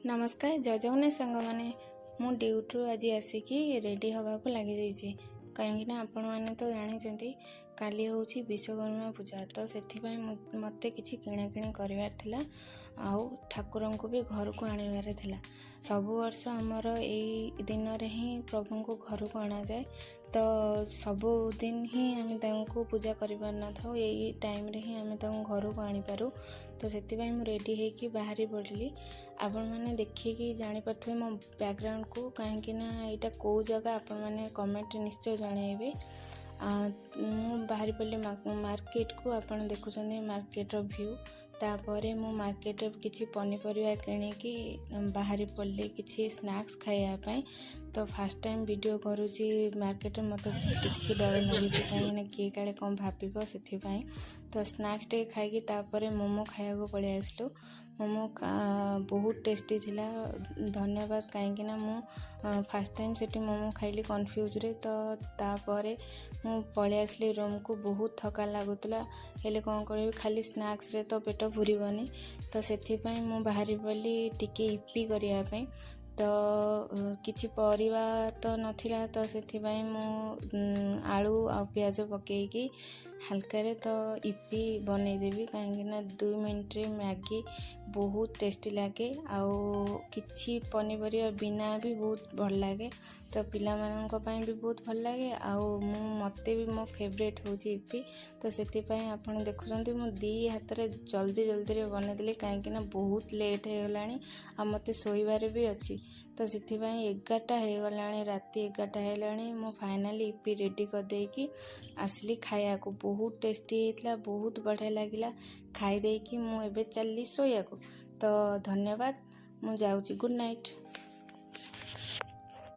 नमस्कार जय जगन्नाथ सांग मैंने मु ड्यूटी आज आसिकी रेडी हवा को लगी जाइए कहीं आपण मैंने तो जानते काली हूँ विश्वकर्मा पूजा तो से मत कि किणाकिणी करार आउ ठाकुर को भी घर को आनबार सब वर्ष आमर यही दिन ही प्रभु को घर को आना जाए तो सब दिन ही आम पूजा कर था यही टाइम रे ही आम घर को आनीपारू तो से रेडी होगी बाहरी पड़ली आपण मैंने देखिए जापर मो बैकग्राउंड को कहीं यहाँ कौ जगह आपण मैंने कमेंट निश्चय जनइबे मु बाहरी पड़े मार्केट को आपण देखुं मार्केट व्यू तापर मु मार्केट किसी पनीपरिया किणिकी बाहरी पड़े किसी स्नैक्स खायापाई तो फास्ट टाइम वीडियो करुँची मार्केट मत टिके डर लगे कहीं किए काले कौन भाव से तो स्नैक्स टे खाई मोमो खाया को पलि आसलु मोमो बहुत टेस्टी थिला धन्यवाद कहीं मु फास्ट टाइम से मोमो खाइली कन्फ्यूज रे तो तापर मु पलि आसली रूम को बहुत थका लगुला हेले कौन कर खाली स्नैक्स रे तो पेट भूरबनी तो से बाहरी पड़ी टिके इपी करने तो किछि परिवा तो नथिला तो से आलू आ प्याज पकईकी हल्का तो इपी बनईदेवी कहीं 2 मिनट मैगी बहुत टेस्टी लगे आउ किछि पनीपरिया बिना भी बहुत भल लगे तो पिला माननका पई भी बहुत भल लगे आउ मते भी मो फेवरेट होची इपी तो सेति पई आपण देखुछंती मु दी हाथ रे जल्दी जल्दी रे बने देली कहीं बहुत लेट हो गलानी आ मते सोइबार भी अच्छी तो से 11टा हो गलानी राति 11टा हेलानी मु फाइनली इपी रेडी कर देकी आसली खाया को बहुत टेस्टी होता बहुत बढ़िया लगिला खाई देकी मु एबे चलली सोया को तो धन्यवाद मु जाउची गुड नाइट।